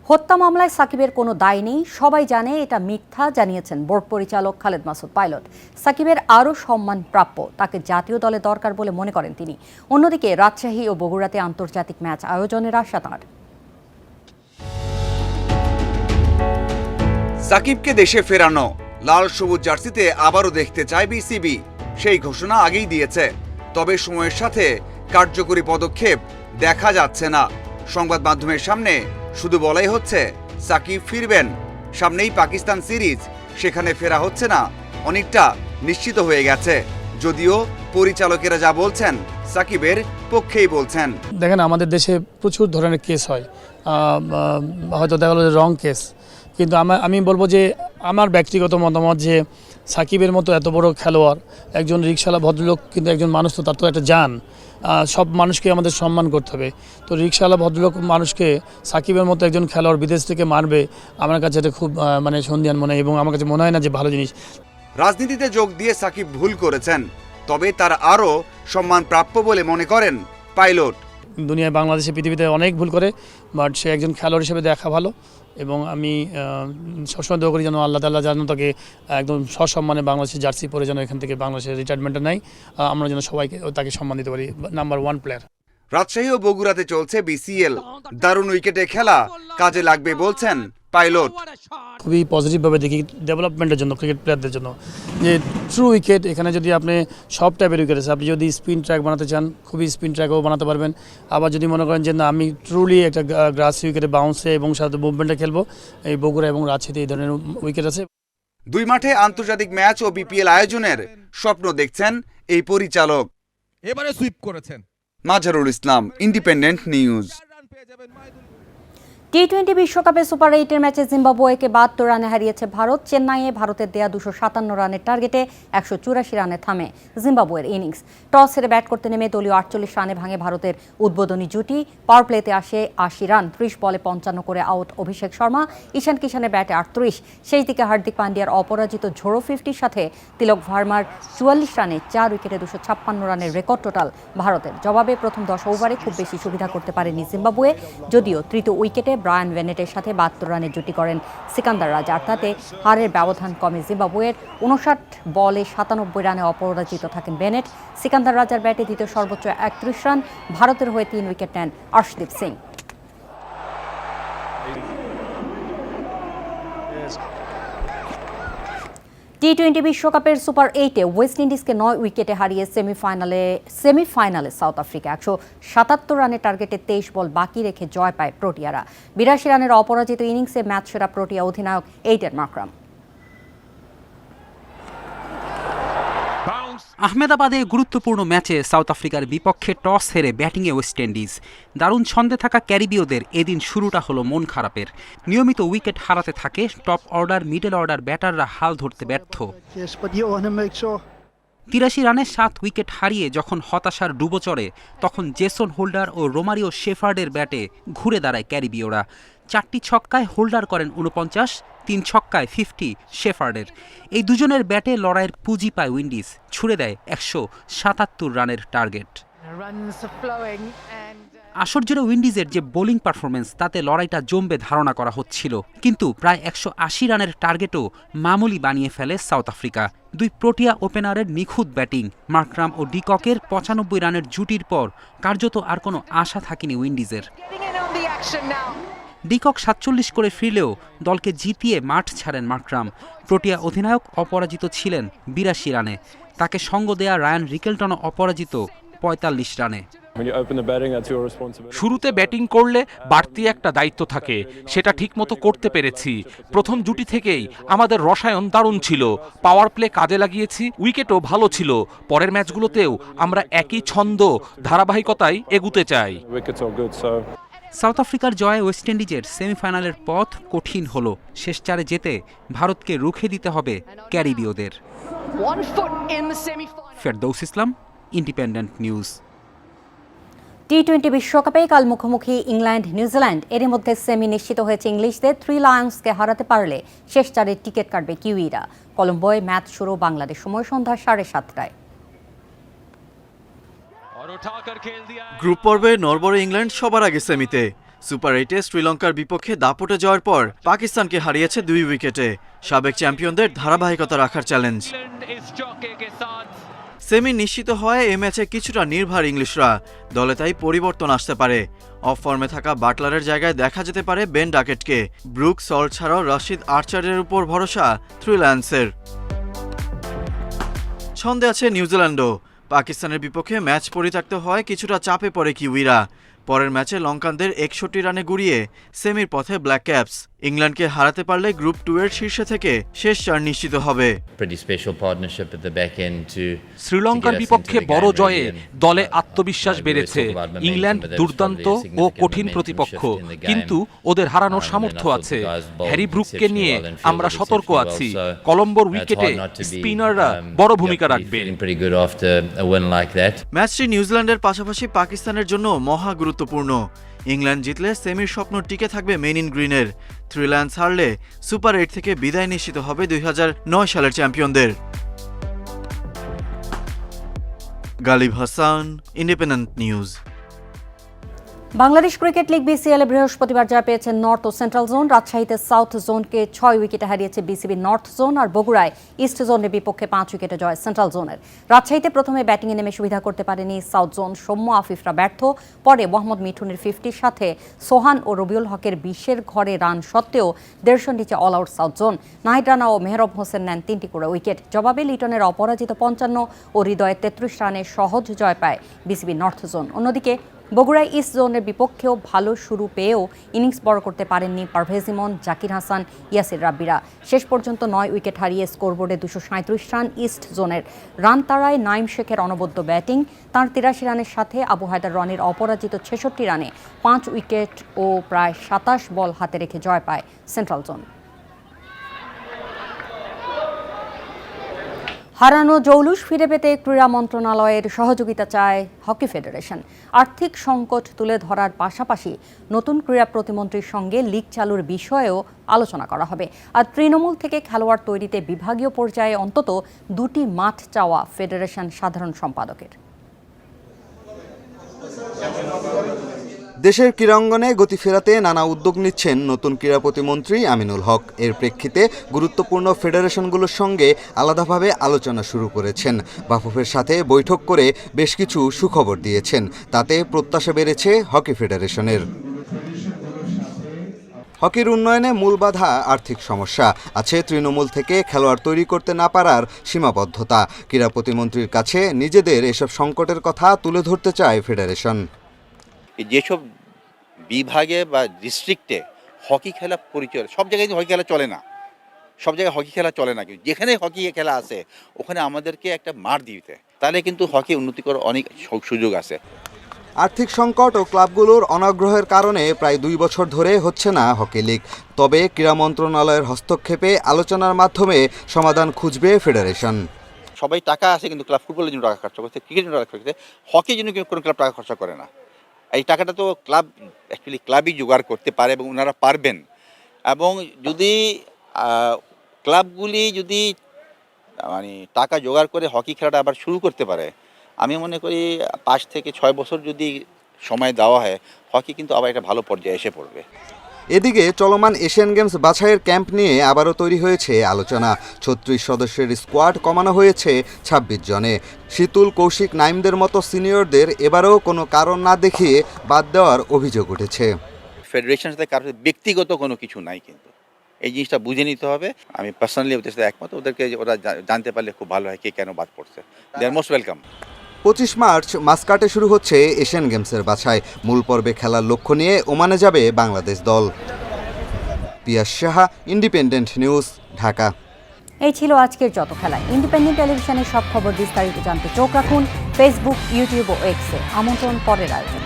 হত্যা মামলায় সাকিবের কোনো দায় নেই, সবাই জানে এটা মিথ্যা জানিয়েছেন বোর্ড পরিচালক খালেদ মাসুদ পাইলট। সাকিবের আরও সম্মান প্রাপ্য, তাকে জাতীয় দলে দরকার বলে মনে করেন তিনি। অন্যদিকে রাজশাহী ও বগুড়াতে আন্তর্জাতিক ম্যাচ আয়োজনের আশা তাঁর। সাকিবকে দেশে ফেরানো, লাল সবুজ জার্সিতে আবারও দেখতে চায় বিসিবি। সেই ঘোষণা আগেই দিয়েছে, তবে সময়ের সাথে কার্যকরী পদক্ষেপ দেখা যাচ্ছে না। সংবাদ মাধ্যমের সামনে শুধু বলাই হচ্ছে সাকিব ফিরবেন, সামনেই পাকিস্তান সিরিজ, সেখানে ফেরা হচ্ছে না অনেকটা নিশ্চিত হয়ে গেছে। যদিও পরিচালকেরা যা বলছেন সাকিবের পক্ষেই বলছেন। দেখেন, আমাদের দেশে প্রচুর ধরনের কেস হয়, হয়তো দেখা গেল রং কেস, কিন্তু আমি বলবো যে আমার ব্যক্তিগত মতামত যে সাকিবের মতো এত বড় খেলোয়াড়, একজন রিকশাওয়ালা ভদ্রলোক, কিন্তু একজন মানুষ, তো তার তো একটা জান। সব মানুষকে আমাদের সম্মান করতে হবে। তো রিকশাওয়ালা ভদ্রলোক মানুষকে সাকিবের মতো একজন খেলোয়াড় বিদেশ থেকে মারবে, আমার কাছে এটা খুব সন্দিহান মনে হয়, এবং আমার কাছে মনে হয় না যে ভালো জিনিস। রাজনীতিতে যোগ দিয়ে সাকিব ভুল করেছেন, তবে তার আরও সম্মান প্রাপ্য বলে মনে করেন পাইলট। দুনিয়ায়, বাংলাদেশে, পৃথিবীতে অনেক ভুল করে, বাট সে একজন খেলোয়াড় হিসেবে দেখা ভালো, এবং আমি সবসময় দোয়া করি যেন আল্লাহ তাআলা যেন তাকে একদম সসম্মানে বাংলাদেশের জার্সি পরে যেন এখান থেকে বাংলাদেশের রিটায়ারমেন্টটা নেয়। আমরা যেন সবাইকে তাকে সম্মান দিতে পারি, নাম্বার 1 প্লেয়ার। রাজশাহী ও বগুড়াতে চলছে বিসিএল, দারুণ উইকেটে খেলা কাজে লাগবে বলছেন পাইলট। খুবই পজিটিভভাবে দেখি ডেভেলপমেন্টের জন্য, ক্রিকেট প্লেয়ারদের জন্য, যে ট্রু উইকেট, এখানে যদি আপনি সব টাইপের উইকেট আছে, আপনি যদি স্পিন ট্র্যাক বানাতে চান খুবই স্পিন ট্র্যাকও বানাতে পারবেন। আবার যদি মনে করেন যে না, আমি ট্রুলি একটা গ্রাস উইকেটে বাউন্সে এবং সাথে মুভমেন্টে খেলবো, এই বগুড়া এবং রাজশাহীতে এই ধরনের উইকেট আছে। দুই মাঠে আন্তর্জাতিক ম্যাচ ও বিপিএল আয়োজনের স্বপ্ন দেখছেন এই পরিচালক। এবারে সুইপ করেছেন মাজহারুল ইসলাম, ইন্ডিপেন্ডেন্ট নিউজ। টি-20 বিশ্বকাপে সুপার 8-এর ম্যাচে জিম্বাবুয়েকে 72 রানে হারিয়েছে ভারত। চেন্নাইয়ে ভারতের দেয়া 257 রানের টার্গেটে 184 রানে থামে জিম্বাবুয়ের ইনিংস। টস হেরে ব্যাট করতে নেমে দলীয় 48 রানে ভাঙে ভারতের উদ্বোধনী জুটি। পাওয়ার প্লেতে আসে 80 রান, 30 বলে 55 করে আউট অভিষেক শর্মা। ঈশান কিষানের ব্যাটে 38। সেই দিকে হার্দিক পান্ডিয়ার অপরাজিত ঝোড়ো 50-র সাথে তিলক ভার্মার 44 রানে 4 উইকেটে 256 রানের রেকর্ড টোটাল ভারতের। জবাবে প্রথম 10 ওভারে খুব বেশি সুবিধা করতে পারেনি জিম্বাবুয়ে, যদিও তৃতীয় উইকেটে ব্রায়ান ভেনেটের সাথে 72 রানের জুটি করেন সিকান্দার রাজা। আর তাতে হারের ব্যবধান কমে জিম্বাবুয়ের। 59 বলে 97 রানে অপরাজিত থাকেন ভেনেট। সিকান্দার রাজার ব্যাটে দ্বিতীয় সর্বোচ্চ 31 রান। ভারতের হয়ে 3 উইকেট নেন আর্শদীপ সিং। টি-20 বিশ্বকাপের সুপার 8-এ ওয়েস্ট ইন্ডিজকে 9 উইকেটে হারিয়ে সেমিফাইনালে সাউথ আফ্রিকা। 177 রানের টার্গেটে 23 বল বাকি রেখে জয় পায় প্রোটিয়ারা। 82 রানের অপরাজিত ইনিংসে ম্যাচ সেরা প্রোটিয়া অধিনায়ক এইডেন মাকরাম। আহমেদাবাদে গুরুত্বপূর্ণ ম্যাচে সাউথ আফ্রিকার বিপক্ষে টস হেরে ব্যাটিংয়ে ওয়েস্ট ইন্ডিজ। দারুণ ছন্দে থাকা ক্যারিবীয়দের এদিন শুরুটা হলো মন খারাপের। নিয়মিত উইকেট হারাতে থাকে টপ অর্ডার, মিডল অর্ডার ব্যাটাররা হাল ধরতে ব্যর্থ। 83 রানে 7 উইকেট হারিয়ে যখন হতাশার ডুবো চড়ে, তখন জেসন হোল্ডার ও রোমারিও শেফার্ডের ব্যাটে ঘুরে দাঁড়ায় ক্যারিবীয়রা। 4টি ছক্কায় হোল্ডার করেন 49, 3 ছক্কায় 50 শেফার্ডের। এই দুজনের ব্যাটে লড়াইয়ের পুঁজি পায় উইন্ডিজ, ছুড়ে দেয় 177 রানের টার্গেট। আসর জুড়ে উইন্ডিজের যে বোলিং পারফরমেন্স, তাতে লড়াইটা জমবে ধারণা করা হচ্ছিল, কিন্তু প্রায় 180 রানের টার্গেটও মামুলি বানিয়ে ফেলে সাউথ আফ্রিকা। দুই প্রোটিয়া ওপেনারের নিখুঁত ব্যাটিং, মার্করাম ও ডিককের 95 রানের জুটির পর কার্যত আর কোনো আশা থাকেনি উইন্ডিজের। ডিকক 47 করে ফিরলেও দলকে জিতিয়ে মাঠ ছাড়েন মার্করাম। প্রোটিয়া অধিনায়ক অপরাজিত ছিলেন 82 রানে। তাকে সঙ্গ দেয়া রায়ান রিকেলটনও অপরাজিত 45 রানে। শুরুতে ব্যাটিং করলে বাড়তি একটা দায়িত্ব থাকে, সেটা ঠিকমতো করতে পেরেছি। প্রথম জুটি থেকেই আমাদের রসায়ন দারুণ ছিল, পাওয়ার প্লে কাজে লাগিয়েছি, উইকেটও ভালো ছিল। পরের ম্যাচগুলোতেও আমরা একই ছন্দ ধারাবাহিকতায় এগুতে চাই। সাউথ আফ্রিকার জয়ে ওয়েস্ট ইন্ডিজের সেমিফাইনালের পথ কঠিন হলো। শেষ চারে যেতে ভারতকে রুখে দিতে হবে ক্যারিবীয়দের। ফেরদৌস ইসলাম, ইন্ডিপেন্ডেন্ট নিউজ। টি-20 বিশ্বকাপে কাল মুখোমুখি ইংল্যান্ড নিউজিল্যান্ড। এরই মধ্যে সেমি নিশ্চিত হয়েছে ইংলিশদের। 3 লায়ন্সকে হারাতে পারলে শেষ চারের টিকিট কাটবে কিউইরা। কলম্বোয় ম্যাচ শুরু বাংলাদেশ সময় সন্ধ্যা 7:30টায়। গ্রুপ পর্বে নরবরে ইংল্যান্ড সবার আগে সেমিতে। সুপার 8-এ শ্রীলঙ্কার বিপক্ষে দাপটে জয়ের পর পাকিস্তানকে হারিয়েছে 2 উইকেটে। সাবেক চ্যাম্পিয়নদের ধারাবাহিকতা রাখার চ্যালেঞ্জ। সেমি নিশ্চিত হয় এ ম্যাচে কিছুটা নির্ভর ইংলিশরা। দলে তাই পরিবর্তন আসতে পারে। অফ ফর্মে থাকা বাটলারের জায়গায় দেখা যেতে পারে বেন ডাকেটকে। ব্রুক সল্ট ছাড়াও রশিদ আর্চারের উপর ভরসা থ্রিল্যান্সের। ছন্দে আছে নিউজিল্যান্ডও। পাকিস্তানের বিপক্ষে ম্যাচ পরিত্যক্ত হয় কিছুটা চাপে পড়ে কিউইরা। পরের ম্যাচে লঙ্কানদের 61 রানে গুড়িয়ে সেমির পথে ব্ল্যাক ক্যাপস। ইংল্যান্ডকে হারাতে পারলে গ্রুপ 2 এর শীর্ষে থেকে শেষ 4 নিশ্চিত হবে। শ্রীলঙ্কার বিপক্ষে বড় জয়ে দলে আত্মবিশ্বাস বেড়েছে। ইংল্যান্ড দুর্দান্ত ও কঠিন প্রতিপক্ষ, কিন্তু ওদের হারানোর সামর্থ্য আছে। হ্যারি ব্রুককে নিয়ে আমরা সতর্ক আছি। কলম্বোর উইকেটে স্পিনাররা বড় ভূমিকা রাখবে। ম্যাচটি নিউজিল্যান্ডের পাশাপাশি পাকিস্তানের জন্য মহা গুরুত্বপূর্ণ। ইংল্যান্ড জিতলে সেমির স্বপ্ন টিকে থাকবে মেন ইন গ্রিনের। থ্রিল্যান্স হারলে সুপার 8 থেকে বিদায় নিশ্চিত হবে 2009 সালের চ্যাম্পিয়নদের। Galib Hasan, Independent News. Bangladesh cricket league বিসিএলে বৃহস্পতিবার জয় পেয়েছে নর্থ ও সেন্ট্রাল জোন। রাজশাহীতে সাউথ জোনকে 6 উইকেটে হারিয়েছে বিসিবি নর্থ জোন, আর বগুড়ায় ইস্ট জোনের বিপক্ষে 5 উইকেটে জয় সেন্ট্রাল জোনের। রাজশাহীতে প্রথমে ব্যাটিংয়ে নেমে সুবিধা করতে পারেনি সাউথ জোন। সৌম্য আফিফরা ব্যর্থ। পরে মোহাম্মদ মিঠুনের 50-র সাথে সোহান ও রবিউল হকের 20-এর ঘরে রান সত্ত্বেও 150 নিচে all out south zone. Nahid Rana ও মেহরব হোসেন নেন 3টি করে উইকেট। জবাবে লিটনের অপরাজিত 55 ও হৃদয়ের 33 রানে সহজ জয় পায় বিসিবি নর্থ জোন। অন্যদিকে বগুড়ায় ইস্ট জোনের বিপক্ষেও ভালো শুরু পেয়েও ইনিংস বড় করতে পারেননি পারভেজ ইমন, জাকির হাসান, ইয়াসির রাব্বিরা। শেষ পর্যন্ত 9 উইকেট হারিয়ে স্কোরবোর্ডে 237 রান ইস্ট জোনের। রান তাড়ায় নাইম শেখের অনবদ্য ব্যাটিং। তাঁর 83 রানের সাথে আবু হায়দার রনির অপরাজিত 66 রানে 5 উইকেট ও প্রায় 27 বল হাতে রেখে জয় পায় সেন্ট্রাল জোন। হারানো জৌলুস ফিরে পেতে ক্রীড়া মন্ত্রণালয়ের সহযোগিতা চায় হকি ফেডারেশন। আর্থিক সংকট তুলে ধরার পাশাপাশি নতুন ক্রীড়া প্রতিমন্ত্রীর সঙ্গে লিগ চালুর বিষয়েও আলোচনা করা হবে। আর তৃণমূল থেকে খেলোয়াড় তৈরিতে বিভাগীয় পর্যায়ে অন্তত 2টি মাঠ চাওয়া ফেডারেশন সাধারণ সম্পাদকের। দেশের ক্রীড়াঙ্গনে গতি ফেরাতে নানা উদ্যোগ নিচ্ছেন নতুন ক্রীড়া প্রতিমন্ত্রী আমিনুল হক। এর প্রেক্ষিতে গুরুত্বপূর্ণ ফেডারেশনগুলোর সঙ্গে আলাদাভাবে আলোচনা শুরু করেছেন। বাফুফের সাথে বৈঠক করে বেশ কিছু সুখবর দিয়েছেন। তাতে প্রত্যাশা বেড়েছে হকি ফেডারেশনের। হকির উন্নয়নে মূল বাধা আর্থিক সমস্যা। আছে তৃণমূল থেকে খেলোয়াড় তৈরি করতে না পারার সীমাবদ্ধতা। ক্রীড়া প্রতিমন্ত্রীর কাছে নিজেদের এসব সংকটের কথা তুলে ধরতে চায় ফেডারেশন। যেসব বিভাগে বা ডিস্ট্রিক্টে হকি খেলা পরিচয়, সব জায়গায় হকি খেলা চলে না, সব জায়গায় হকি খেলা চলে না, কিন্তু যেখানে হকি খেলা আছে ওখানে আমাদেরকে একটা মাঠ দিতে, তাহলে কিন্তু হকি উন্নতি করার অনেক সুযোগ আছে। আর্থিক সংকট ও ক্লাবগুলোর অনাগ্রহের কারণে প্রায় 2 বছর ধরে হচ্ছে না হকি লিগ। তবে ক্রীড়া মন্ত্রণালয়ের হস্তক্ষেপে আলোচনার মাধ্যমে সমাধান খুঁজবে ফেডারেশন। সবাই টাকা আছে, কিন্তু ক্লাব ফুটবলের জন্য টাকা খরচা করছে, ক্রিকেটের জন্য টাকা খরচা করছে, হকির জন্য কোনো ক্লাব টাকা খরচা করে না। এই টাকাটা তো ক্লাবই জোগাড় করতে পারে এবং ওনারা পারবেন। এবং যদি ক্লাবগুলি যদি মানে টাকা জোগাড় করে হকি খেলাটা আবার শুরু করতে পারে, আমি মনে করি 5 থেকে 6 বছর যদি সময় দেওয়া হয়, হকি কিন্তু আবার একটা ভালো পর্যায়ে এসে পড়বে। এদিকে চলমান এশিয়ান গেমস বাছাইয়ের ক্যাম্প নিয়ে আবারও তৈরি হয়েছে আলোচনা। 36 সদস্যের স্কোয়াড কমানো হয়েছে 26 জনে। শীতুল, কৌশিক, নাইমদের মতো সিনিয়রদের এবারও কোনো কারণ না দেখিয়ে বাদ দেওয়ার অভিযোগ উঠেছে। ফেডারেশনের সাথে কারোর ব্যক্তিগত কোনো কিছু নাই, কিন্তু এই জিনিসটা বুঝে নিতে হবে। আমি পার্সোনালি ওদের সাথে একমত। ওদেরকে ওরা জানতে পারলে খুব ভালো হয় কে কেন বাদ পড়ছে। দে আর মোস্ট ওয়েলকাম। 25 মার্চ মাস্কাটে শুরু হচ্ছে এশিয়ান গেমসের বাছাই। মূল পর্বে খেলার লক্ষ্য নিয়ে ওমানে যাবে বাংলাদেশ দল। পিয়াস সাহা, ইন্ডিপেন্ডেন্ট নিউজ, ঢাকা। এই ছিল আজকের যত খেলা। ইন্ডিপেন্ডেন্ট টেলিভিশনের সব খবর বিস্তারিত জানতে চোখ রাখুন ফেসবুক, ইউটিউব ও এক্সে। আমন্ত্রণ পরের আয়োজন।